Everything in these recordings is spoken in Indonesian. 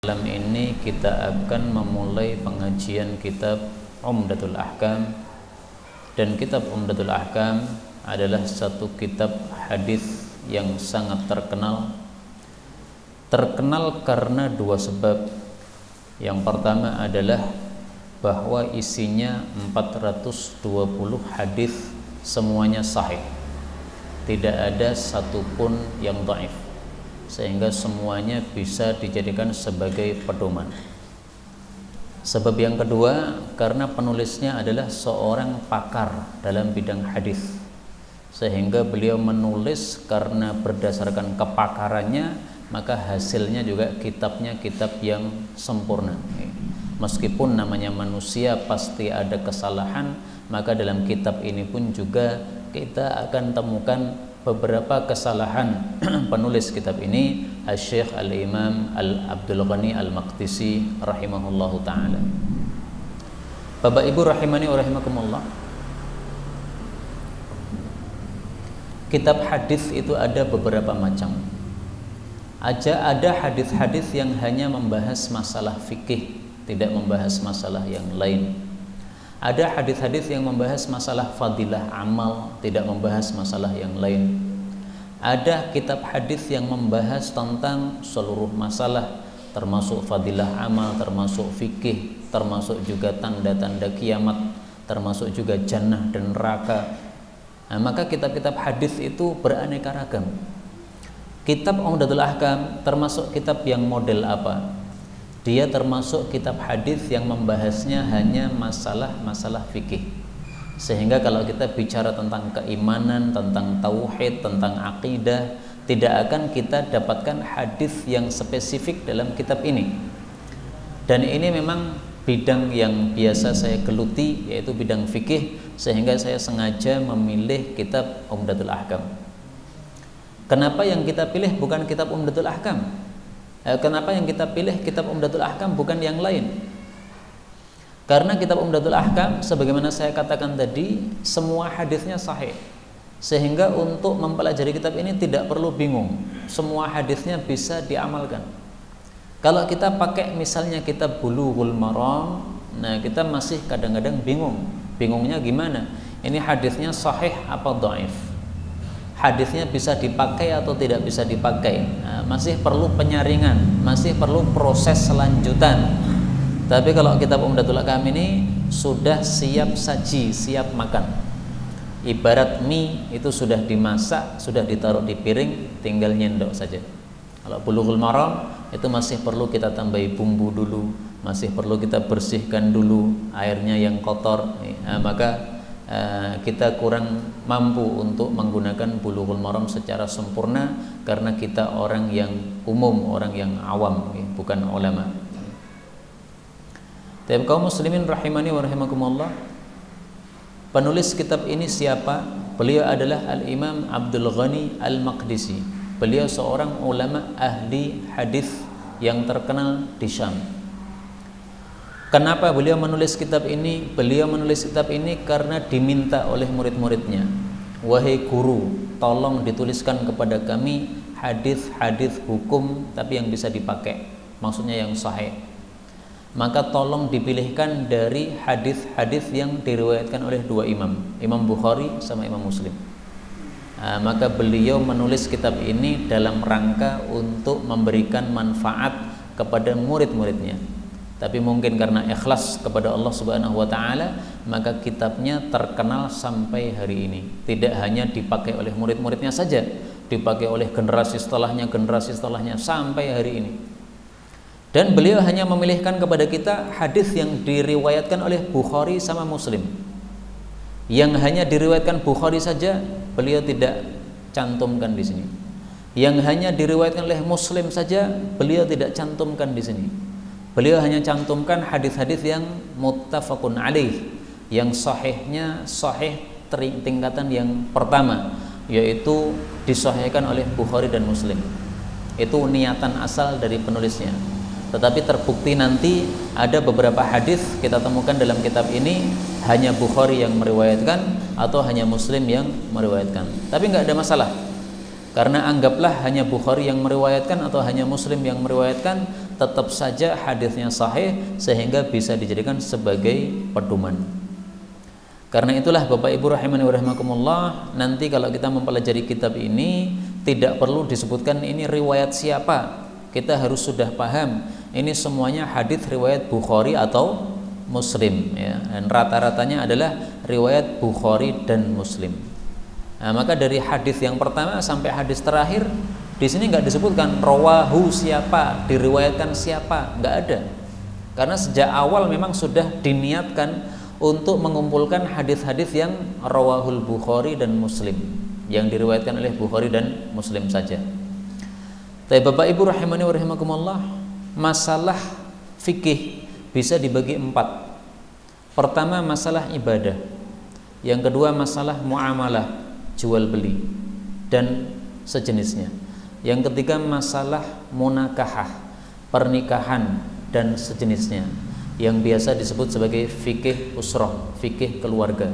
Malam ini kita akan memulai pengajian kitab Umdatul Ahkam, dan kitab Umdatul Ahkam adalah satu kitab hadis yang sangat terkenal karena dua sebab. Yang pertama adalah bahwa isinya 420 hadis, semuanya sahih, tidak ada satupun yang dhaif, sehingga semuanya bisa dijadikan sebagai pedoman. Sebab yang kedua, karena penulisnya adalah seorang pakar dalam bidang hadis, sehingga beliau menulis karena berdasarkan kepakarannya, maka hasilnya juga kitabnya kitab yang sempurna. Meskipun namanya manusia pasti ada kesalahan, maka dalam kitab ini pun juga kita akan temukan beberapa kesalahan penulis kitab ini, Syekh Al-Imam Abdul Ghani Al-Maqdisi rahimahullahu ta'ala. Bapak Ibu rahimani wa rahimakumullah, kitab hadis itu ada beberapa macam. Ada hadis-hadis yang hanya membahas masalah fikih, tidak membahas masalah yang lain. Ada hadis-hadis yang membahas masalah fadilah amal, tidak membahas masalah yang lain. Ada kitab hadis yang membahas tentang seluruh masalah, termasuk fadilah amal, termasuk fikih, termasuk juga tanda-tanda kiamat, termasuk juga jannah dan neraka. Nah, maka kitab-kitab hadis itu beraneka ragam. Kitab Umdatul Ahkam termasuk kitab yang model apa? Dia termasuk kitab hadis yang membahasnya hanya masalah-masalah fikih. Sehingga kalau kita bicara tentang keimanan, tentang tauhid, tentang akidah, tidak akan kita dapatkan hadis yang spesifik dalam kitab ini. Dan ini memang bidang yang biasa saya geluti, yaitu bidang fikih, sehingga saya sengaja memilih kitab Umdatul Ahkam. Kenapa yang kita pilih bukan kitab Umdatul Ahkam? Kenapa yang kita pilih kitab Umdatul Ahkam bukan yang lain? Karena kitab Umdatul Ahkam, sebagaimana saya katakan tadi, semua hadisnya sahih, sehingga untuk mempelajari kitab ini tidak perlu bingung, semua hadisnya bisa diamalkan. Kalau kita pakai misalnya kitab Bulughul Maram, nah kita masih kadang-kadang bingungnya gimana? Ini hadisnya sahih apa dhaif? Hadisnya bisa dipakai atau tidak bisa dipakai? Nah, masih perlu penyaringan, masih perlu proses selanjutan. Tapi kalau kitab Umdatul Ahkam ini sudah siap saji, siap makan. Ibarat mie itu sudah dimasak, sudah ditaruh di piring, tinggal nyendok saja. Kalau Bulughul Maram itu masih perlu kita tambahi bumbu dulu, masih perlu kita bersihkan dulu airnya yang kotor. Nah, maka kita kurang mampu untuk menggunakan Bulughul Maram secara sempurna karena kita orang yang umum, orang yang awam, bukan ulama. Tapi kaum muslimin rahimani wa rahimakumullah, penulis kitab ini siapa? Beliau adalah Al-Imam Abdul Ghani Al-Maqdisi. Beliau seorang ulama ahli hadis yang terkenal di Syam. Kenapa beliau menulis kitab ini? Beliau menulis kitab ini karena diminta oleh murid-muridnya. Wahai guru, tolong dituliskan kepada kami hadis-hadis hukum tapi yang bisa dipakai, maksudnya yang sahih. Maka tolong dipilihkan dari hadis-hadis yang diriwayatkan oleh dua imam, Imam Bukhari sama Imam Muslim. Nah, maka beliau menulis kitab ini dalam rangka untuk memberikan manfaat kepada murid-muridnya. Tapi mungkin karena ikhlas kepada Allah Subhanahu wa taala, maka kitabnya terkenal sampai hari ini. Tidak hanya dipakai oleh murid-muridnya saja, dipakai oleh generasi setelahnya sampai hari ini. Dan beliau hanya memilihkan kepada kita hadis yang diriwayatkan oleh Bukhari sama Muslim. Yang hanya diriwayatkan Bukhari saja beliau tidak cantumkan di sini. Yang hanya diriwayatkan oleh Muslim saja beliau tidak cantumkan di sini. Beliau hanya cantumkan hadis-hadis yang muttafaqun alaih, yang sahihnya sahih tingkatan yang pertama, yaitu disahihkan oleh Bukhari dan Muslim. Itu niatan asal dari penulisnya. Tetapi terbukti nanti ada beberapa hadis kita temukan dalam kitab ini hanya Bukhari yang meriwayatkan atau hanya Muslim yang meriwayatkan. Tapi nggak ada masalah. Karena anggaplah hanya Bukhari yang meriwayatkan atau hanya Muslim yang meriwayatkan, tetap saja hadisnya sahih sehingga bisa dijadikan sebagai pedoman. Karena itulah Bapak Ibu rahimani wa rahimakumullah, nanti kalau kita mempelajari kitab ini tidak perlu disebutkan ini riwayat siapa. Kita harus sudah paham ini semuanya hadis riwayat Bukhari atau Muslim ya. Dan rata-ratanya adalah riwayat Bukhari dan Muslim. Nah, maka dari hadis yang pertama sampai hadis terakhir di sini nggak disebutkan rawahu siapa, diriwayatkan siapa, nggak ada. Karena sejak awal memang sudah diniatkan untuk mengumpulkan hadis-hadis yang rawahul Bukhari dan Muslim, yang diriwayatkan oleh Bukhari dan Muslim saja. Tapi Bapak Ibu rahimani wa rahimakumullah, masalah fikih bisa dibagi 4. Pertama masalah ibadah, yang kedua masalah muamalah, jual beli dan sejenisnya, yang ketiga masalah munakahah, pernikahan dan sejenisnya, yang biasa disebut sebagai fikih usrah, fikih keluarga.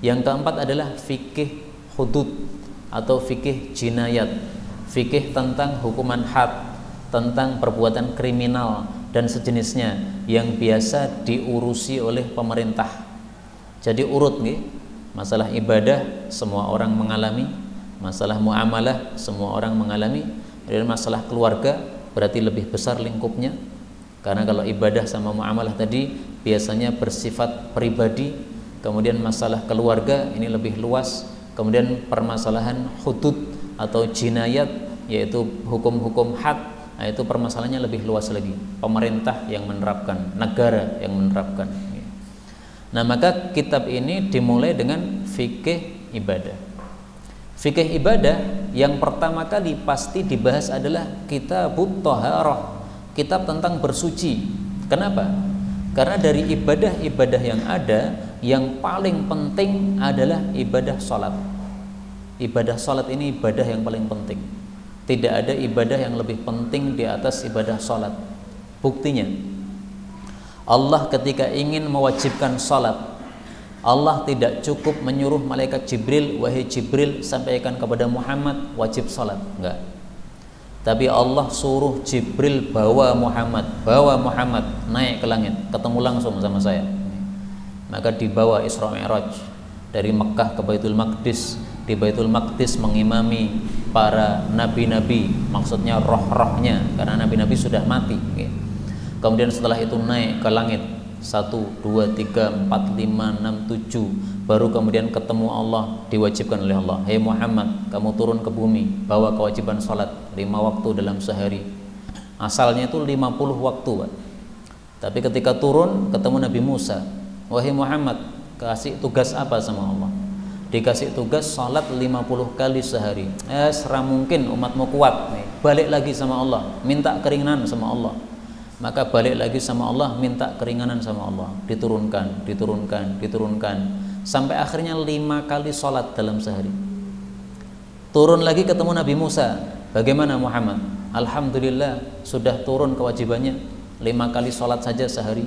Yang keempat adalah fikih hudud atau fikih jinayat, fikih tentang hukuman had, tentang perbuatan kriminal dan sejenisnya yang biasa diurusi oleh pemerintah. Jadi urut nih, masalah ibadah semua orang mengalami, masalah muamalah semua orang mengalami, dan masalah keluarga berarti lebih besar lingkupnya. Karena kalau ibadah sama muamalah tadi biasanya bersifat pribadi, kemudian masalah keluarga ini lebih luas, kemudian permasalahan hudud atau jinayat yaitu hukum-hukum had, nah itu permasalahannya lebih luas lagi, pemerintah yang menerapkan, negara yang menerapkan. Nah maka kitab ini dimulai dengan fikih ibadah. Fikih ibadah yang pertama kali pasti dibahas adalah kitabut thaharah, kitab tentang bersuci. Kenapa? Karena dari ibadah-ibadah yang ada, yang paling penting adalah ibadah sholat. Ibadah sholat ini ibadah yang paling penting. Tidak ada ibadah yang lebih penting di atas ibadah sholat. Buktinya, Allah ketika ingin mewajibkan sholat, Allah tidak cukup menyuruh malaikat Jibril, wahai Jibril sampaikan kepada Muhammad wajib sholat. Enggak. Tapi Allah suruh Jibril bawa Muhammad naik ke langit, ketemu langsung sama saya. Maka dibawa Isra Mi'raj dari Mekah ke Baitul Maqdis. Di Baitul Maqdis mengimami para nabi-nabi, maksudnya roh-rohnya, karena nabi-nabi sudah mati. Kemudian setelah itu naik ke langit 1, 2, 3, 4, 5, 6, 7, baru kemudian ketemu Allah, diwajibkan oleh Allah, hei Muhammad, kamu turun ke bumi, bawa kewajiban sholat 5 waktu dalam sehari. Asalnya itu 50 waktu, Pak. Tapi ketika turun ketemu Nabi Musa, wahai Muhammad, kasih tugas apa sama Allah? Dikasih tugas sholat 50 kali sehari. Serah mungkin umatmu kuat nih, balik lagi sama Allah, minta keringanan sama Allah. Maka balik lagi sama Allah, minta keringanan sama Allah, diturunkan sampai akhirnya 5 kali sholat dalam sehari. Turun lagi ketemu Nabi Musa, bagaimana Muhammad? Alhamdulillah sudah turun kewajibannya 5 kali sholat saja sehari.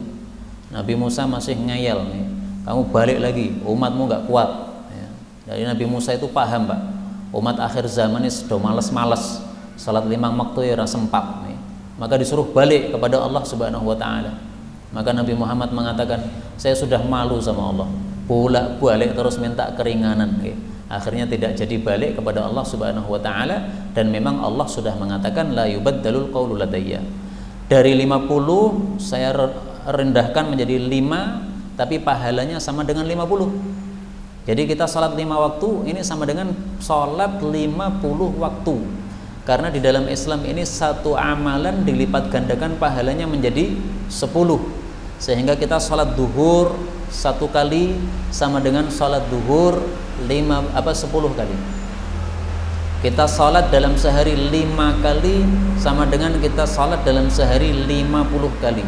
Nabi Musa masih ngeyel nih, kamu balik lagi, umatmu gak kuat ya. Dari Nabi Musa itu paham, Pak, umat akhir zaman ini sudah males-males sholat 5 waktu ya sempat nih. Maka disuruh balik kepada Allah Subhanahu wa taala. Maka Nabi Muhammad mengatakan, saya sudah malu sama Allah, bolak-balik terus minta keringanan. Akhirnya tidak jadi balik kepada Allah Subhanahu wa taala, dan memang Allah sudah mengatakan la yubaddalul qaulu ladayya. Dari 50 saya rendahkan menjadi 5, tapi pahalanya sama dengan 50. Jadi kita salat 5 waktu ini sama dengan salat 50 waktu. Karena di dalam Islam ini satu amalan dilipat gandakan pahalanya menjadi 10. Sehingga kita sholat duhur 1 kali sama dengan sholat duhur 10 kali. Kita sholat dalam sehari 5 kali sama dengan kita sholat dalam sehari 50 kali.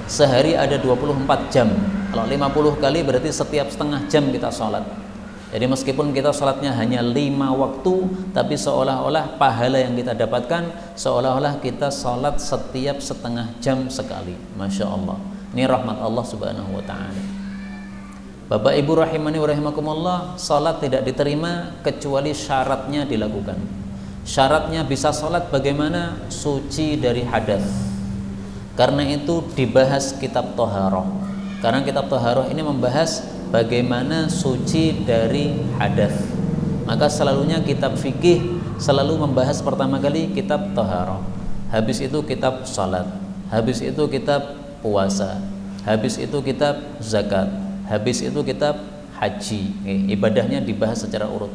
Sehari ada 24 jam. Kalau 50 kali berarti setiap setengah jam kita sholat. Jadi meskipun kita sholatnya hanya 5 waktu, tapi seolah-olah pahala yang kita dapatkan seolah-olah kita sholat setiap setengah jam sekali. Masya Allah, ini rahmat Allah Subhanahu wa ta'ala. Bapak Ibu rahimani wa rahimakumullah, sholat tidak diterima kecuali syaratnya dilakukan. Syaratnya bisa sholat bagaimana? Suci dari hadas. Karena itu dibahas kitab Thaharah. Karena kitab Thaharah ini membahas bagaimana suci dari hadas. Maka selalunya kitab fikih selalu membahas pertama kali kitab Thaharah. Habis itu kitab salat. Habis itu kitab puasa. Habis itu kitab zakat. Habis itu kitab haji. Ibadahnya dibahas secara urut.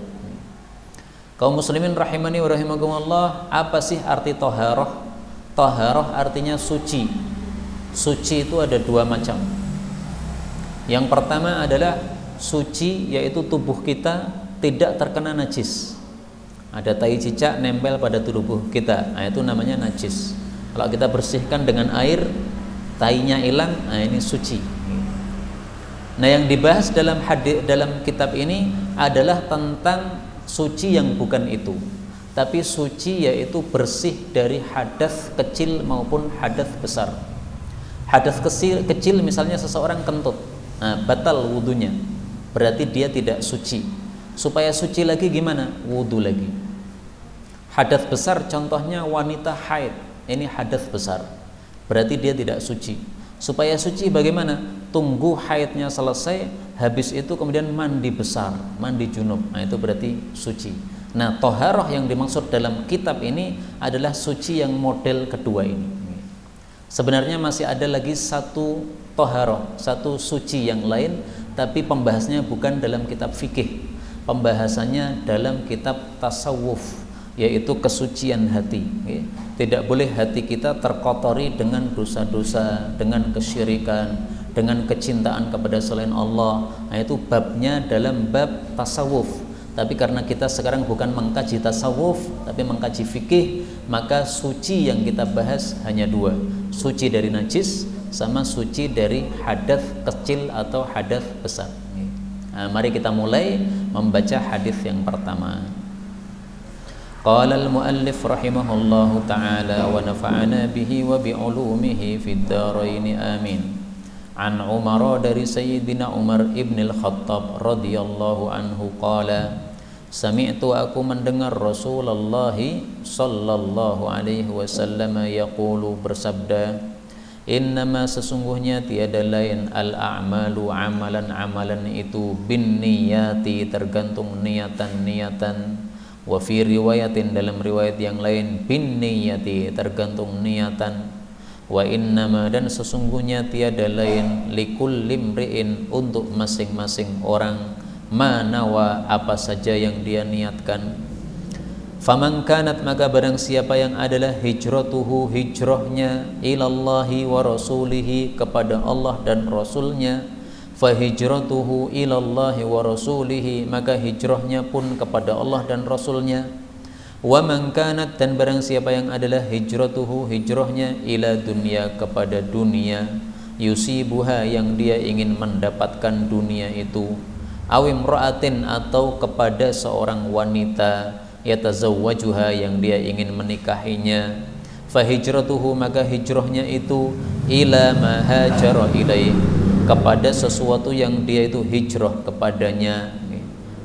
Kaum muslimin rahimani wa rahimakumullah, apa sih arti Thaharah? Thaharah artinya suci. Suci itu ada dua macam. Yang pertama adalah suci, yaitu tubuh kita tidak terkena najis. Ada tai cicak nempel pada tubuh kita, nah itu namanya najis. Kalau kita bersihkan dengan air, tainya hilang, nah ini suci. Nah, yang dibahas dalam kitab ini adalah tentang suci yang bukan itu, tapi suci yaitu bersih dari hadas kecil maupun hadas besar. Hadas kecil misalnya seseorang kentut, nah batal wudunya, berarti dia tidak suci. Supaya suci lagi gimana? Wudu lagi. Hadas besar contohnya wanita haid, ini hadas besar, berarti dia tidak suci. Supaya suci bagaimana? Tunggu haidnya selesai, habis itu kemudian mandi besar, mandi junub, nah itu berarti suci. Nah, Thaharah yang dimaksud dalam kitab ini adalah suci yang model kedua ini. Sebenarnya masih ada lagi satu Thaharah, satu suci yang lain, tapi pembahasnya bukan dalam kitab fikih. Pembahasannya dalam kitab tasawuf, yaitu kesucian hati. Tidak boleh hati kita terkotori dengan dosa-dosa, dengan kesyirikan, dengan kecintaan kepada selain Allah. Nah, itu babnya dalam bab tasawuf. Tapi karena kita sekarang bukan mengkaji tasawuf, tapi mengkaji fikih, maka suci yang kita bahas hanya dua, suci dari najis sama suci dari hadas kecil atau hadas besar. Nah, mari kita mulai membaca hadis yang pertama. Qala al-muallif rahimahullahu ta'ala wa nafa'ana bihi wa bi'ulumihi fid dharain amin. An Umar, dari Sayyidina Umar ibn al-Khattab radhiyallahu anhu qala, sami'tu, aku mendengar Rasulullah sallallahu alaihi wasallam yaqulu, bersabda, innama, sesungguhnya tiada lain, al-a'malu, amalan-amalan itu, bin niyati, tergantung niatan-niatan, wa fi riwayatin, dalam riwayat yang lain, bin niyati, tergantung niatan, wa innama, dan sesungguhnya tiada lain, likulli imri'in, untuk masing-masing orang, manawa, apa saja yang dia niatkan. Faman kanat, maka barang siapa yang adalah hijratuhu, hijrahnya, ilallahi wa rasulihi, kepada Allah dan Rasulnya, fa hijratuhu ilallahi wa rasulihi, maka hijrahnya pun kepada Allah dan Rasulnya. Wa man kanat, dan barang siapa yang adalah hijratuhu, hijrahnya, ila dunia, kepada dunia, yusibuha, yang dia ingin mendapatkan dunia itu, awim ra'atin, atau kepada seorang wanita, yatazawwajuha, yang dia ingin menikahinya, fa hijratuhu, maka hijrahnya itu, ila ma hajara ilaih, kepada sesuatu yang dia itu hijrah kepadanya.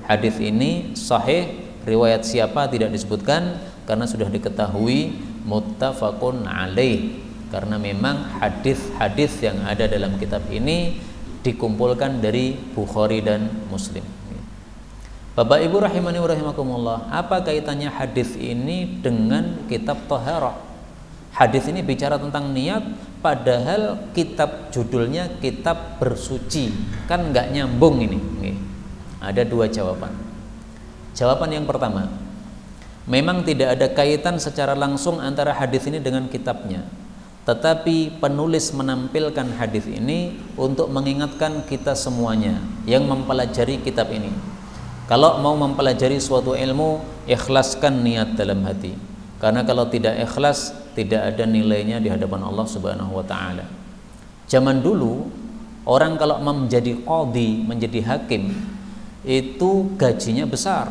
Hadis ini sahih, riwayat siapa tidak disebutkan karena sudah diketahui muttafaqun alaih, karena memang hadis-hadis yang ada dalam kitab ini dikumpulkan dari Bukhari dan Muslim. Bapak Ibu rahimani wa rahimakumullah, apa kaitannya hadis ini dengan kitab Thaharah? Hadis ini bicara tentang niat, padahal kitab judulnya kitab bersuci, kan nggak nyambung ini. Ada dua jawaban. Jawaban yang pertama, memang tidak ada kaitan secara langsung antara hadis ini dengan kitabnya, tetapi penulis menampilkan hadis ini untuk mengingatkan kita semuanya yang mempelajari kitab ini. Kalau mau mempelajari suatu ilmu, ikhlaskan niat dalam hati, karena kalau tidak ikhlas, tidak ada nilainya di hadapan Allah Subhanahu wa ta'ala. Zaman dulu, orang kalau menjadi qadhi, menjadi hakim, itu gajinya besar.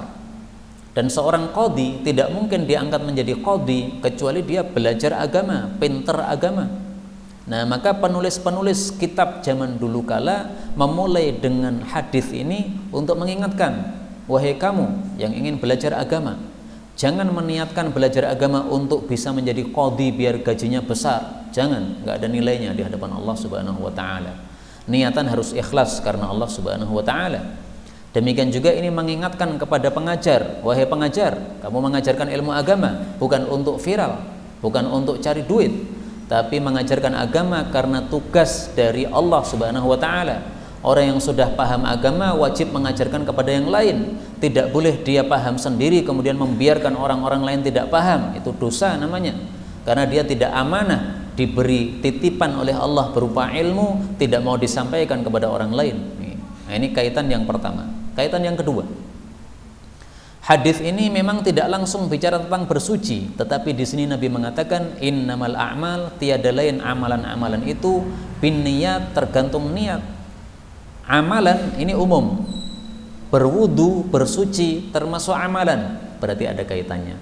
Dan seorang qadhi tidak mungkin diangkat menjadi qadhi kecuali dia belajar agama, pinter agama. Nah, maka penulis-penulis kitab zaman dulu kala memulai dengan hadis ini untuk mengingatkan, wahai kamu yang ingin belajar agama, Jangan meniatkan belajar agama untuk bisa menjadi qadhi biar gajinya besar. Jangan, nggak ada nilainya di hadapan Allah Subhanahu wa taala. Niatan harus ikhlas karena Allah Subhanahu wa taala. Demikian juga ini mengingatkan kepada pengajar, wahai pengajar, kamu mengajarkan ilmu agama bukan untuk viral, bukan untuk cari duit, tapi mengajarkan agama karena tugas dari Allah Subhanahu wa taala. Orang yang sudah paham agama wajib mengajarkan kepada yang lain. Tidak boleh dia paham sendiri kemudian membiarkan orang-orang lain tidak paham. Itu dosa namanya. Karena dia tidak amanah, diberi titipan oleh Allah berupa ilmu, tidak mau disampaikan kepada orang lain. Nah, ini kaitan yang pertama. Kaitan yang kedua, hadis ini memang tidak langsung bicara tentang bersuci, tetapi di sini Nabi mengatakan innamal a'mal, tiada lain amalan-amalan itu binniyat, tergantung niat. Amalan ini umum, berwudu, bersuci termasuk amalan, berarti ada kaitannya.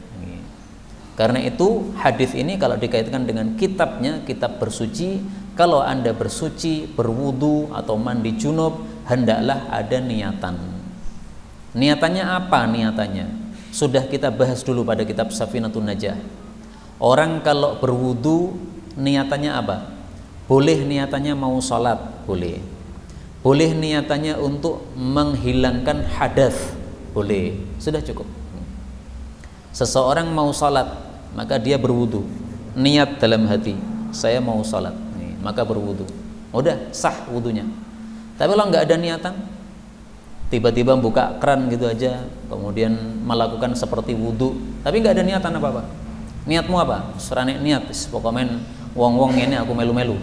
Karena itu hadis ini kalau dikaitkan dengan kitabnya, kitab bersuci, kalau Anda bersuci, berwudu atau mandi junub, hendaklah ada niatan. Niatannya apa niatannya? Sudah kita bahas dulu pada kitab Safinatun Najah. Orang kalau berwudu niatannya apa? Boleh niatannya mau sholat, boleh. Boleh niatannya untuk menghilangkan hadas, boleh. Sudah cukup. Seseorang mau sholat, maka dia berwudu. Niat dalam hati, saya mau sholat, maka berwudu. Udah sah wudunya. Tapi kalau nggak ada niatan, tiba-tiba buka keran gitu aja, kemudian melakukan seperti wudu, tapi nggak ada niatan apa-apa. Niatmu apa? Serane niat, pokoknya wong-wong ini aku melu-melu.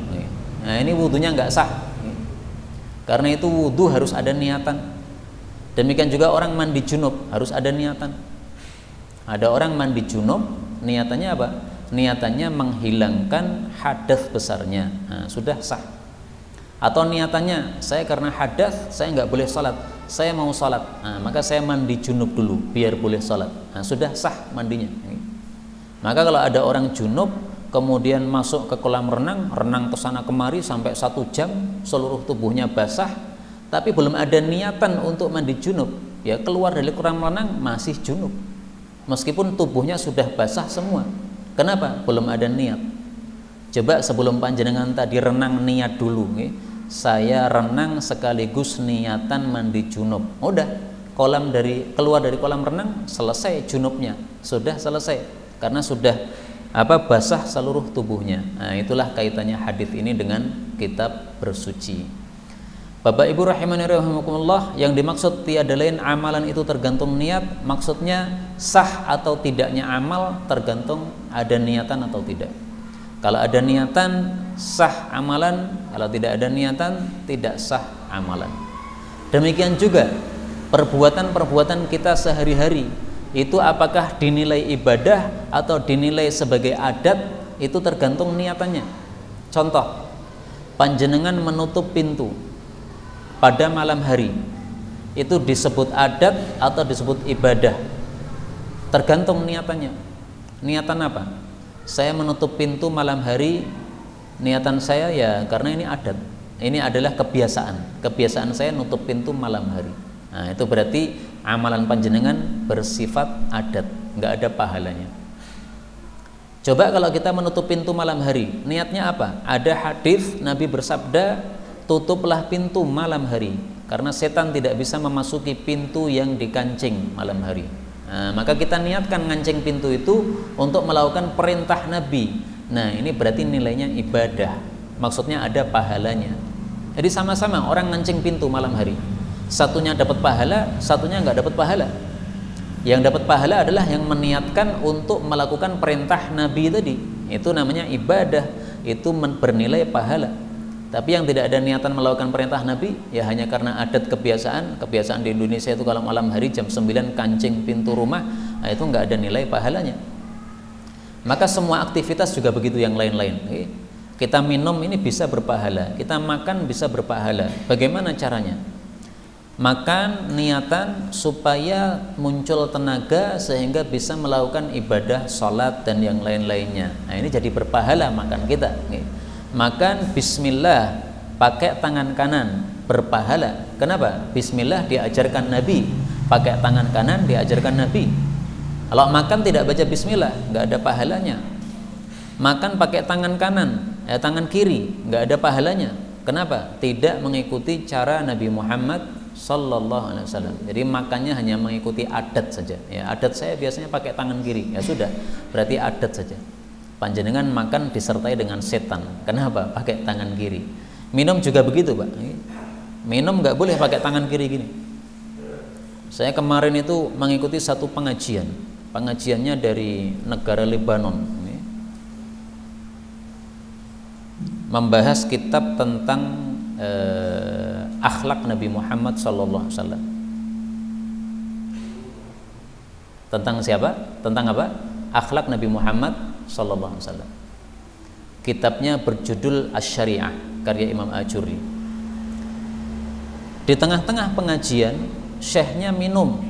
Nah ini wudunya nggak sah. Karena itu wudu harus ada niatan. Demikian juga orang mandi junub harus ada niatan. Ada orang mandi junub, niatannya apa? Niatannya menghilangkan hadas besarnya. Nah, sudah sah. Atau niatannya, saya karena hadas saya nggak boleh sholat, saya mau sholat, nah, maka saya mandi junub dulu biar boleh sholat. Nah, sudah sah mandinya. Maka kalau ada orang junub kemudian masuk ke kolam renang, renang kesana kemari sampai 1 jam, seluruh tubuhnya basah, tapi belum ada niatan untuk mandi junub, ya keluar dari kolam renang masih junub, meskipun tubuhnya sudah basah semua. Kenapa? Belum ada niat. Coba sebelum panjenengan tadi renang niat dulu, saya renang sekaligus niatan mandi junub. Udah, keluar dari kolam renang selesai junubnya, sudah selesai karena sudah basah seluruh tubuhnya. Nah, itulah kaitannya hadis ini dengan kitab bersuci. Bapak Ibu rahimani rahimakumullah, yang dimaksud tiada lain amalan itu tergantung niat, maksudnya sah atau tidaknya amal tergantung ada niatan atau tidak. Kalau ada niatan sah amalan, kalau tidak ada niatan tidak sah amalan. Demikian juga perbuatan-perbuatan kita sehari-hari itu apakah dinilai ibadah atau dinilai sebagai adat, itu tergantung niatannya. Contoh, panjenengan menutup pintu pada malam hari, itu disebut adat atau disebut ibadah, tergantung niatannya. Niatan apa? Saya menutup pintu malam hari, niatan saya ya karena ini adat, ini adalah kebiasaan saya nutup pintu malam hari. Nah, itu berarti amalan panjenengan bersifat adat, nggak ada pahalanya. Coba kalau kita menutup pintu malam hari, niatnya apa? Ada hadis Nabi bersabda, tutuplah pintu malam hari, karena setan tidak bisa memasuki pintu yang dikancing malam hari. Nah, maka kita niatkan ngancing pintu itu untuk melakukan perintah Nabi. Nah, ini berarti nilainya ibadah, maksudnya ada pahalanya. Jadi sama-sama orang ngancing pintu malam hari, satunya dapat pahala, satunya nggak dapat pahala. Yang dapat pahala adalah yang meniatkan untuk melakukan perintah Nabi tadi, itu namanya ibadah, itu bernilai pahala. Tapi yang tidak ada niatan melakukan perintah Nabi, ya hanya karena adat kebiasaan di Indonesia itu kalau malam hari jam 9 kancing pintu rumah, nah itu nggak ada nilai pahalanya. Maka semua aktivitas juga begitu yang lain-lain. Kita minum ini bisa berpahala, kita makan bisa berpahala. Bagaimana caranya? Makan niatan supaya muncul tenaga sehingga bisa melakukan ibadah sholat dan yang lain-lainnya. Nah ini jadi berpahala makan kita. Makan bismillah pakai tangan kanan berpahala. Kenapa? Bismillah diajarkan Nabi, pakai tangan kanan diajarkan Nabi. Kalau makan tidak baca bismillah, nggak ada pahalanya. Makan pakai tangan kanan, tangan kiri, nggak ada pahalanya. Kenapa? Tidak mengikuti cara Nabi Muhammad Sallallahu Alaihi Wasallam. Jadi makannya hanya mengikuti adat saja. Ya, adat saya biasanya pakai tangan kiri. Ya sudah, berarti adat saja. Panjenengan makan disertai dengan setan. Kenapa? Pakai tangan kiri. Minum juga begitu, Pak. Minum nggak boleh pakai tangan kiri gini. Saya kemarin itu mengikuti satu pengajian. Pengajiannya dari negara Lebanon. Membahas kitab tentang akhlak Nabi Muhammad SAW. Tentang siapa? Tentang apa? Akhlak Nabi Muhammad SAW. Kitabnya berjudul Asy-Syariah, karya Imam Ajuri. Di tengah-tengah pengajian, syekhnya minum.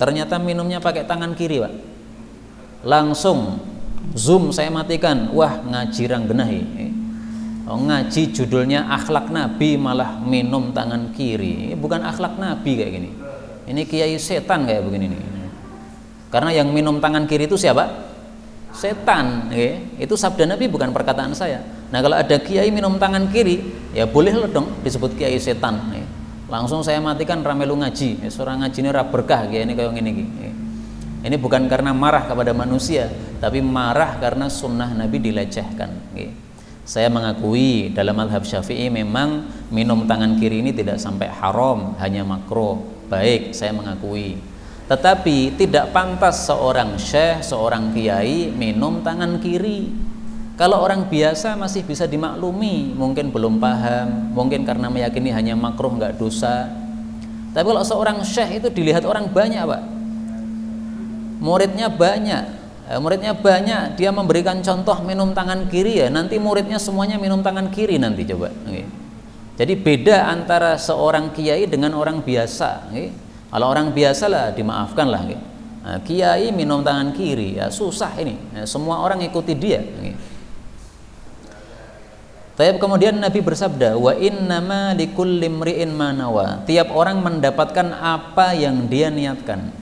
Ternyata minumnya pakai tangan kiri, Pak. Langsung zoom saya matikan. Wah, ngaji ranggenahi. Ngaji judulnya akhlak Nabi malah minum tangan kiri. Ini bukan akhlak Nabi kayak gini. Ini kiai setan kayak begini nih. Karena yang minum tangan kiri itu siapa? Setan. Itu sabda Nabi, bukan perkataan saya. Nah, kalau ada kiai minum tangan kiri, ya boleh loh dong disebut kiai setan. Langsung saya matikan ramelu ngaji. Seorang ngaji ini ra berkah kayak ini kayak gini. Ini bukan karena marah kepada manusia, tapi marah karena sunnah Nabi dilecehkan. Saya mengakui dalam mazhab Syafi'i memang minum tangan kiri ini tidak sampai haram, hanya makruh. Baik, saya mengakui. Tetapi tidak pantas seorang syekh, seorang kiai minum tangan kiri. Kalau orang biasa masih bisa dimaklumi, mungkin belum paham, mungkin karena meyakini hanya makruh nggak dosa. Tapi kalau seorang syekh itu dilihat orang banyak, Pak. Muridnya banyak, dia memberikan contoh minum tangan kiri, ya nanti muridnya semuanya minum tangan kiri nanti, coba. Jadi beda antara seorang kiai dengan orang biasa. Kalau orang biasa lah dimaafkan lah. Nah, kiai minum tangan kiri, ya susah ini. Semua orang ikuti dia. Tapi kemudian Nabi bersabda, wa innama likulli imri'in ma nawa. Tiap orang mendapatkan apa yang dia niatkan.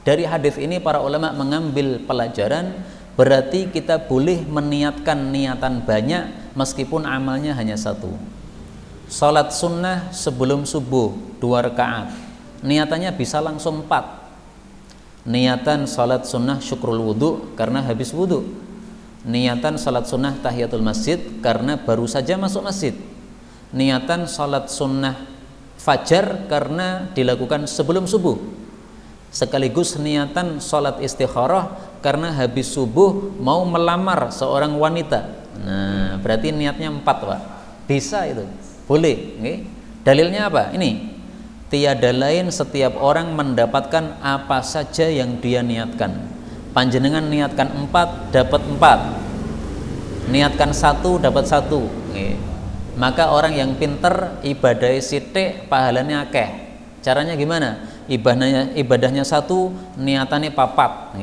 Dari hadis ini para ulama mengambil pelajaran, berarti kita boleh meniatkan niatan banyak meskipun amalnya hanya satu. Salat sunnah sebelum subuh 2 rakaat, niatannya bisa langsung 4. Niatan salat sunnah syukrul wudu karena habis wudu. Niatan salat sunnah tahiyatul masjid karena baru saja masuk masjid. Niatan salat sunnah fajar karena dilakukan sebelum subuh. Sekaligus niatan sholat istikharah karena habis subuh mau melamar seorang wanita. Nah, berarti niatnya 4, Pak. Bisa itu, boleh. Dalilnya apa? Ini, tiada lain setiap orang mendapatkan apa saja yang dia niatkan. Panjenengan niatkan 4, dapat 4. Niatkan 1, dapat 1. Maka orang yang pinter ibadahnya sithik, pahalanya akeh. Caranya gimana? Ibadahnya 1, niatannya 4.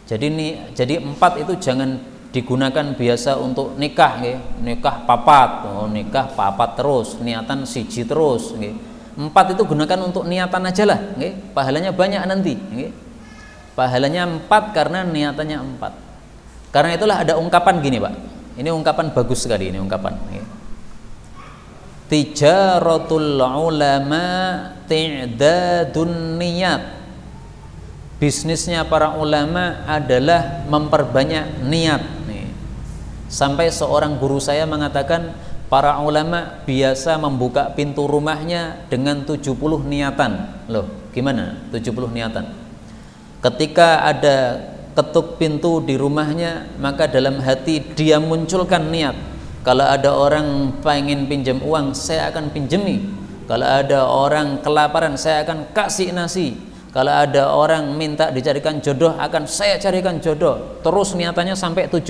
Jadi 4 itu jangan digunakan biasa untuk nikah, nikah 4, nikah 4 terus, niatan 1 terus. 4 itu gunakan untuk niatan aja lah, pahalanya banyak nanti. Pahalanya 4 karena niatannya 4. Karena itulah ada ungkapan gini, Pak. Ini ungkapan bagus sekali, ini ungkapan. Tijaratul ulama ti'dadun niyat. Bisnisnya para ulama adalah memperbanyak niat. Sampai seorang guru saya mengatakan para ulama biasa membuka pintu rumahnya dengan 70 niatan. Loh, gimana 70 niatan? Ketika ada ketuk pintu di rumahnya, maka dalam hati dia munculkan niat. Kalau ada orang pengen pinjam uang, saya akan pinjemi. Kalau ada orang kelaparan, saya akan kasih nasi. Kalau ada orang minta dicarikan jodoh, akan saya carikan jodoh. Terus niatannya sampai 70.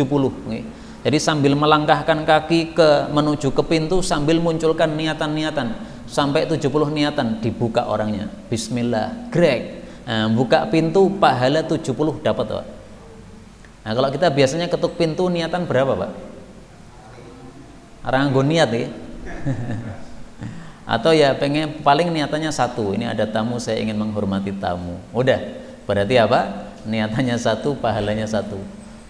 Jadi sambil melangkahkan kaki menuju ke pintu, sambil munculkan niatan-niatan. Sampai 70 niatan, dibuka orangnya. Bismillah, grek. Nah, buka pintu, pahala 70 dapat, Pak. Nah, kalau kita biasanya ketuk pintu, niatan berapa, Pak? Ranggo niat ya. Atau ya pengen paling niatannya 1, ini ada tamu, saya ingin menghormati tamu. Udah, berarti apa? niatannya 1, pahalanya 1.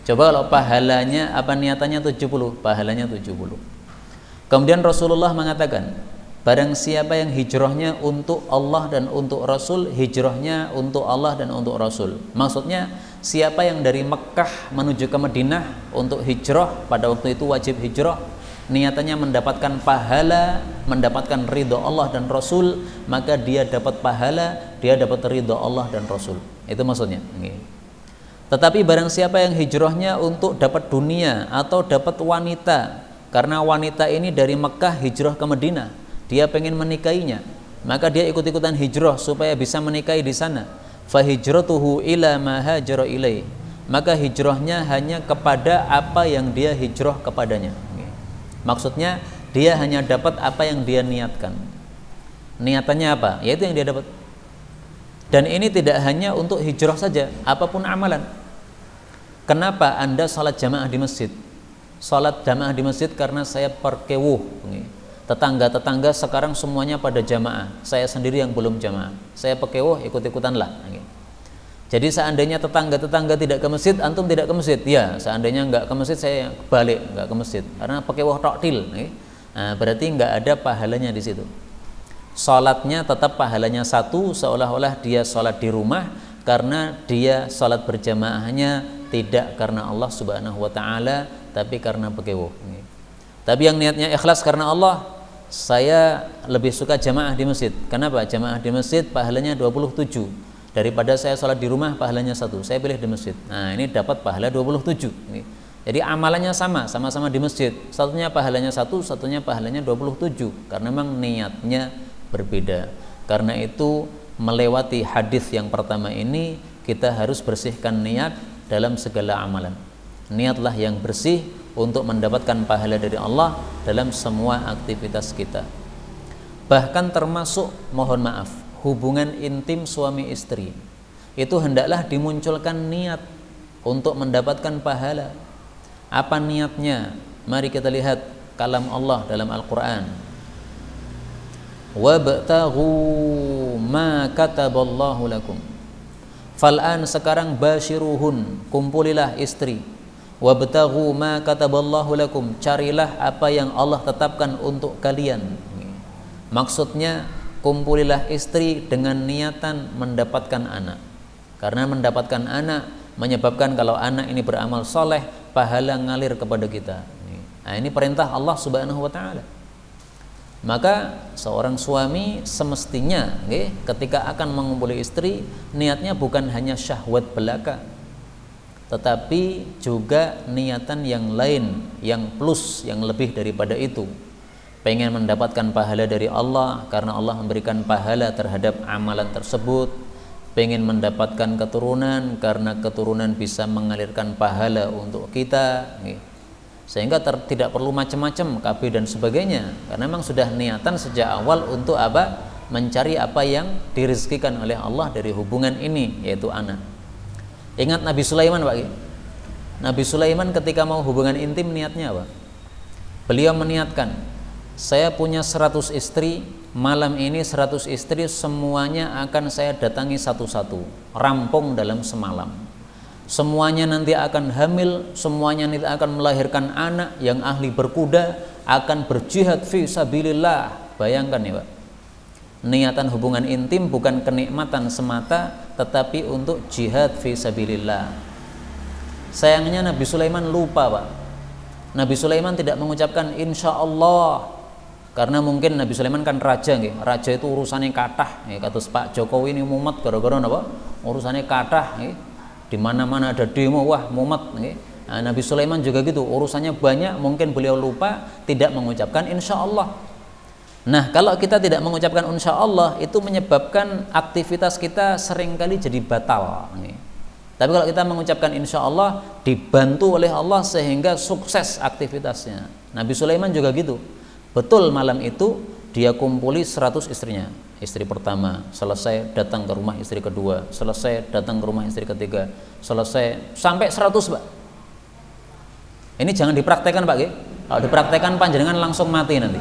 Coba kalau pahalanya niatannya 70, pahalanya 70. Kemudian Rasulullah mengatakan, barang siapa yang hijrahnya untuk Allah dan untuk Rasul, hijrahnya untuk Allah dan untuk Rasul. Maksudnya siapa yang dari Mekah menuju ke Madinah untuk hijrah, pada waktu itu wajib hijrah, niatannya mendapatkan pahala, mendapatkan ridho Allah dan Rasul, maka dia dapat pahala, dia dapat ridho Allah dan Rasul. Itu maksudnya. Tetapi barang siapa yang hijrahnya untuk dapat dunia atau dapat wanita, karena wanita ini dari Mekah hijrah ke Madinah, dia pengen menikahinya, maka dia ikut-ikutan hijrah supaya bisa menikahi di sana. Fa hijratuhu ila ma hajara ilaih, maka hijrahnya hanya kepada apa yang dia hijrah kepadanya. Maksudnya dia hanya dapat apa yang dia niatkan. Niatannya apa? Yaitu yang dia dapat. Dan ini tidak hanya untuk hijrah saja, apapun amalan. Kenapa Anda salat jamaah di masjid? Salat jamaah di masjid karena saya perkewuh. Tetangga-tetangga sekarang semuanya pada jamaah, saya sendiri yang belum jamaah. Saya perkewuh, ikut-ikutanlah. Jadi seandainya tetangga-tetangga tidak ke masjid, antum tidak ke masjid. Ya, seandainya nggak ke masjid, saya balik nggak ke masjid. Karena perkewuh taktil. Nah, berarti nggak ada pahalanya di situ. Salatnya tetap pahalanya 1, seolah-olah dia salat di rumah, karena dia salat berjamaahnya tidak karena Allah Subhanahu wa taala, tapi karena perkewuh. Tapi yang niatnya ikhlas karena Allah, saya lebih suka jamaah di masjid. Kenapa? Jamaah di masjid pahalanya 27. Daripada saya salat di rumah pahalanya 1, saya pilih di masjid. Nah, ini dapat pahala 27. Jadi amalannya sama-sama di masjid. Satunya pahalanya 1, satunya pahalanya 27, karena memang niatnya berbeda. Karena itu melewati hadis yang pertama ini, kita harus bersihkan niat dalam segala amalan. Niatlah yang bersih untuk mendapatkan pahala dari Allah dalam semua aktivitas kita. Bahkan termasuk, mohon maaf, hubungan intim suami istri, itu hendaklah dimunculkan niat untuk mendapatkan pahala. Apa niatnya? Mari kita lihat kalam Allah dalam Al-Quran. Wabtaghu ma kataballahu lakum. Fal'an, sekarang basyiruhun, kumpulilah istri. Wabtaghu ma kataballahu lakum, carilah apa yang Allah tetapkan untuk kalian. Maksudnya kumpulilah istri dengan niatan mendapatkan anak. Karena mendapatkan anak menyebabkan kalau anak ini beramal soleh, pahala ngalir kepada kita. Nah, ini perintah Allah Subhanahu wa taala. Maka seorang suami semestinya ketika akan mengumpuli istri, niatnya bukan hanya syahwat belaka, tetapi juga niatan yang lain, yang plus, yang lebih daripada itu. Pengen mendapatkan pahala dari Allah karena Allah memberikan pahala terhadap amalan tersebut. Pengen mendapatkan keturunan karena keturunan bisa mengalirkan pahala untuk kita. Sehingga tidak perlu macam-macam KB dan sebagainya, karena memang sudah niatan sejak awal untuk apa? Mencari apa yang dirizkikan oleh Allah dari hubungan ini, yaitu anak. Ingat Nabi Sulaiman, Pak. Nabi Sulaiman ketika mau hubungan intim niatnya apa? Beliau meniatkan, saya punya 100 istri, malam ini 100 istri semuanya akan saya datangi satu-satu, rampung dalam semalam. Semuanya nanti akan hamil, semuanya nanti akan melahirkan anak yang ahli berkuda, akan berjihad fi sabilillah. Bayangkan ya Pak, niatan hubungan intim bukan kenikmatan semata, tetapi untuk jihad fi sabilillah. Sayangnya Nabi Sulaiman lupa Pak. Nabi Sulaiman tidak mengucapkan insya Allah, karena mungkin Nabi Sulaiman kan raja, raja itu urusannya kathah. Kata Pak Jokowi ini mumet gara-gara apa? Urusannya kathah. Di mana-mana ada demo, wah mumet. Nah, Nabi Sulaiman juga gitu, urusannya banyak, mungkin beliau lupa tidak mengucapkan insya Allah. Nah, kalau kita tidak mengucapkan insya Allah, itu menyebabkan aktivitas kita seringkali jadi batal. Tapi kalau kita mengucapkan insya Allah, dibantu oleh Allah sehingga sukses aktivitasnya. Nabi Sulaiman juga gitu. Betul, malam itu dia kumpuli 100 istrinya. Istri pertama selesai, datang ke rumah istri kedua, selesai, datang ke rumah istri ketiga, selesai, sampai 100 Pak. Ini jangan dipraktekkan Pak. Kalau dipraktekkan panjenengan langsung mati nanti.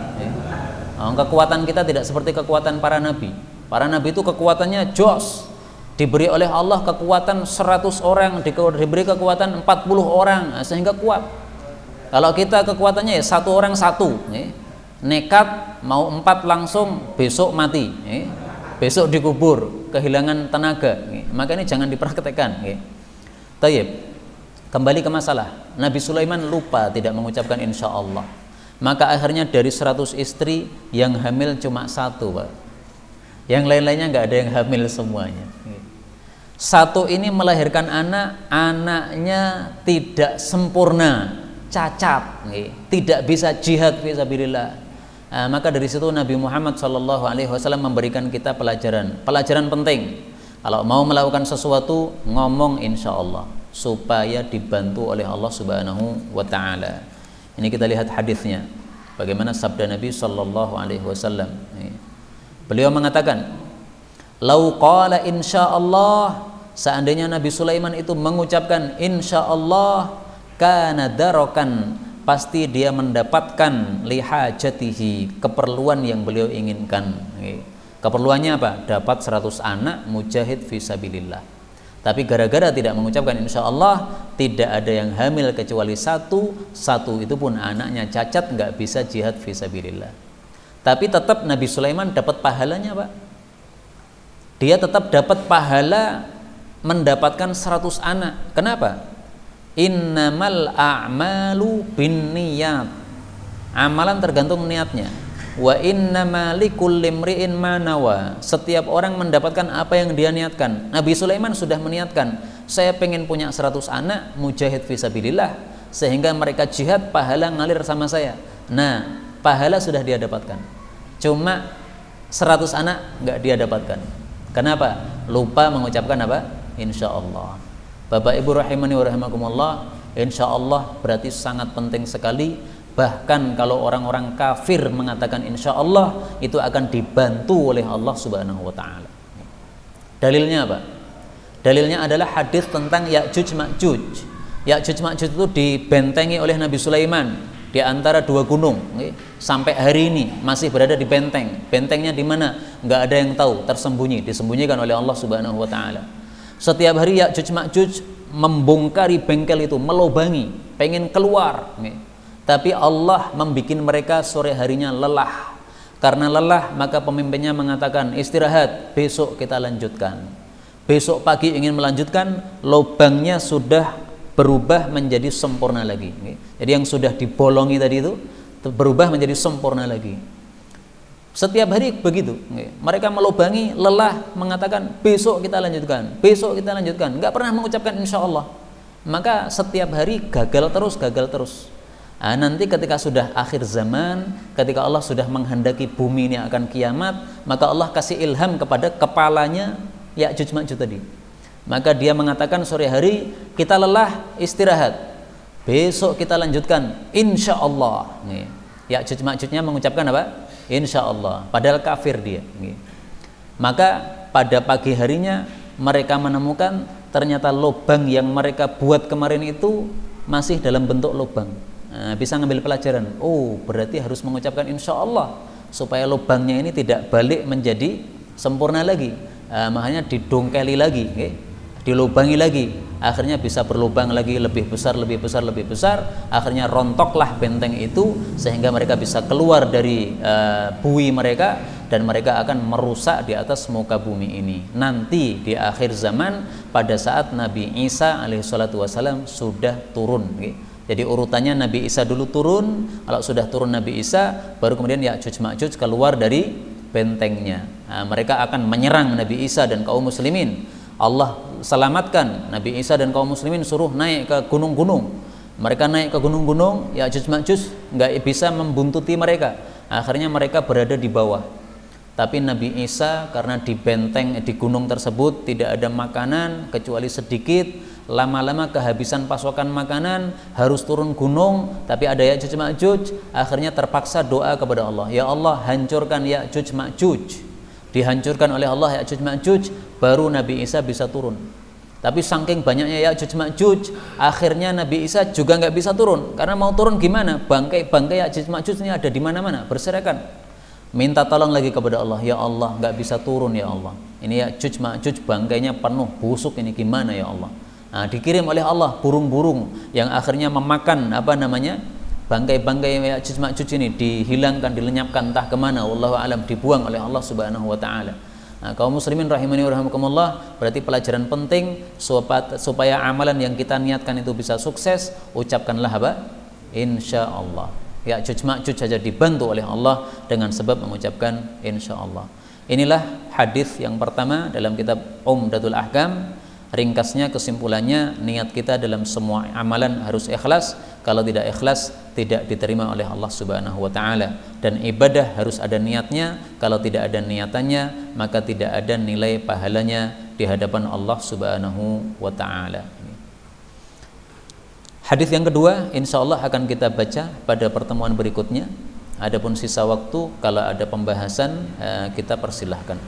Kekuatan kita tidak seperti kekuatan para nabi. Para nabi itu kekuatannya jos, diberi oleh Allah kekuatan 100 orang, diberi kekuatan 40 orang, sehingga kuat. Kalau kita kekuatannya ya 1 orang 1, nekat mau 4 langsung, besok mati, besok dikubur, kehilangan tenaga, maka ini jangan dipraktekkan. Tayyib, kembali ke masalah, Nabi Sulaiman lupa tidak mengucapkan insya Allah, maka akhirnya dari 100 istri yang hamil cuma 1, Pak. Yang lain-lainnya nggak ada yang hamil semuanya. 1 ini melahirkan anak, anaknya tidak sempurna, cacat, tidak bisa jihad fisabilillah. Maka dari situ Nabi Muhammad SAW memberikan kita pelajaran penting. Kalau mau melakukan sesuatu, ngomong insya Allah supaya dibantu oleh Allah Subhanahu wa Ta'ala. Ini kita lihat hadisnya, bagaimana sabda Nabi SAW. Beliau mengatakan, lau qala insya Allah, seandainya Nabi Sulaiman itu mengucapkan insya Allah, kana darokan, pasti dia mendapatkan lihajatihi, keperluan yang beliau inginkan. Keperluannya apa? Dapat 100 anak mujahid fisabilillah. Tapi gara-gara tidak mengucapkan insya Allah, tidak ada yang hamil kecuali 1 itu pun anaknya cacat, nggak bisa jihad fisabilillah. Tapi tetap Nabi Sulaiman dapat pahalanya, Pak. Dia tetap dapat pahala mendapatkan 100 anak. Kenapa? Innamal a'malu binniyat. Amalan tergantung niatnya. Wa innama likulli imri'in ma nawa. Setiap orang mendapatkan apa yang dia niatkan. Nabi Sulaiman sudah meniatkan, saya pengen punya 100 anak mujahid fisabilillah, sehingga mereka jihad, pahala ngalir sama saya. Nah, pahala sudah dia dapatkan. Cuma 100 anak nggak dia dapatkan. Kenapa? Lupa mengucapkan apa? Insya Allah. Bapak Ibu rahimani wa rahimakumullah, insya Allah berarti sangat penting sekali. Bahkan kalau orang-orang kafir mengatakan insya Allah, itu akan dibantu oleh Allah Subhanahu wa Ta'ala. Dalilnya apa? Dalilnya adalah hadis tentang Ya'juj Ma'juj. Ya'juj Ma'juj itu dibentengi oleh Nabi Sulaiman di antara 2 gunung, sampai hari ini masih berada di benteng. Bentengnya di mana? Nggak ada yang tahu, tersembunyi, disembunyikan oleh Allah Subhanahu wa Ta'ala. Setiap hari Ya'juj Ma'juj membongkari bengkel itu, melobangi, pengen keluar. Tapi Allah membuat mereka sore harinya lelah. Karena lelah, maka pemimpinnya mengatakan, istirahat, besok kita lanjutkan. Besok pagi ingin melanjutkan, lubangnya sudah berubah menjadi sempurna lagi. Jadi yang sudah dibolongi tadi itu berubah menjadi sempurna lagi. Setiap hari begitu. Mereka melubangi, lelah, mengatakan besok kita lanjutkan, besok kita lanjutkan. Nggak pernah mengucapkan insya Allah. Maka setiap hari gagal terus. Nanti ketika sudah akhir zaman, ketika Allah sudah menghendaki bumi ini akan kiamat, maka Allah kasih ilham kepada kepalanya Ya'juj Ma'juj tadi. Maka dia mengatakan, sore hari kita lelah, istirahat, besok kita lanjutkan insya Allah. Ya'juj Ma'jujnya mengucapkan apa? Insya Allah, padahal kafir dia. Maka pada pagi harinya mereka menemukan ternyata lubang yang mereka buat kemarin itu masih dalam bentuk lubang. Bisa ngambil pelajaran, oh berarti harus mengucapkan insya Allah supaya lubangnya ini tidak balik menjadi sempurna lagi. Makanya didongkeli lagi, dilubangi lagi, akhirnya bisa berlubang lagi, lebih besar, akhirnya rontoklah benteng itu sehingga mereka bisa keluar dari bui mereka dan mereka akan merusak di atas muka bumi ini. Nanti di akhir zaman pada saat Nabi Isa alaihissalatu wassalam sudah turun. Jadi urutannya Nabi Isa dulu turun, kalau sudah turun Nabi Isa, baru kemudian Ya'juj Ma'juj keluar dari bentengnya. Mereka akan menyerang Nabi Isa dan kaum muslimin. Allah selamatkan Nabi Isa dan kaum muslimin, suruh naik ke gunung-gunung. Mereka naik ke gunung-gunung, Ya'juj Ma'juj nggak bisa membuntuti mereka. Akhirnya mereka berada di bawah. Tapi Nabi Isa karena di benteng, di gunung tersebut tidak ada makanan kecuali sedikit, lama-lama kehabisan pasokan makanan, harus turun gunung, tapi ada Ya'juj Ma'juj. Akhirnya terpaksa doa kepada Allah, ya Allah hancurkan Ya'juj Ma'juj. Dihancurkan oleh Allah Ya'juj Ma'juj, baru Nabi Isa bisa turun. Tapi saking banyaknya Ya'juj Ma'juj, akhirnya Nabi Isa juga nggak bisa turun. Karena mau turun gimana? Bangkai-bangkai Ya'juj Ma'juj ini ada di mana-mana, berserakan. Minta tolong lagi kepada Allah, ya Allah nggak bisa turun ya Allah. Ini Ya'juj Ma'juj bangkainya penuh busuk, ini gimana ya Allah. Nah, dikirim oleh Allah burung-burung yang akhirnya memakan bangkai-bangkai Ya'juj Ma'juj ini, dihilangkan, dilenyapkan entah kemana, wallahu alam, dibuang oleh Allah Subhanahu wa taala. Nah, kaum muslimin rahimani wa rahimakumullah, berarti pelajaran penting supaya amalan yang kita niatkan itu bisa sukses, ucapkanlah apa? Insyaallah. Ya'juj Ma'juj saja dibantu oleh Allah dengan sebab mengucapkan insyaallah. Inilah hadis yang pertama dalam kitab Umdatul Ahkam. Ringkasnya, kesimpulannya, niat kita dalam semua amalan harus ikhlas. Kalau tidak ikhlas, tidak diterima oleh Allah Subhanahu wa taala. Dan ibadah harus ada niatnya. Kalau tidak ada niatannya, maka tidak ada nilai pahalanya di hadapan Allah Subhanahu wa taala. Hadis yang kedua insya Allah akan kita baca pada pertemuan berikutnya. Adapun sisa waktu kalau ada pembahasan kita persilahkan.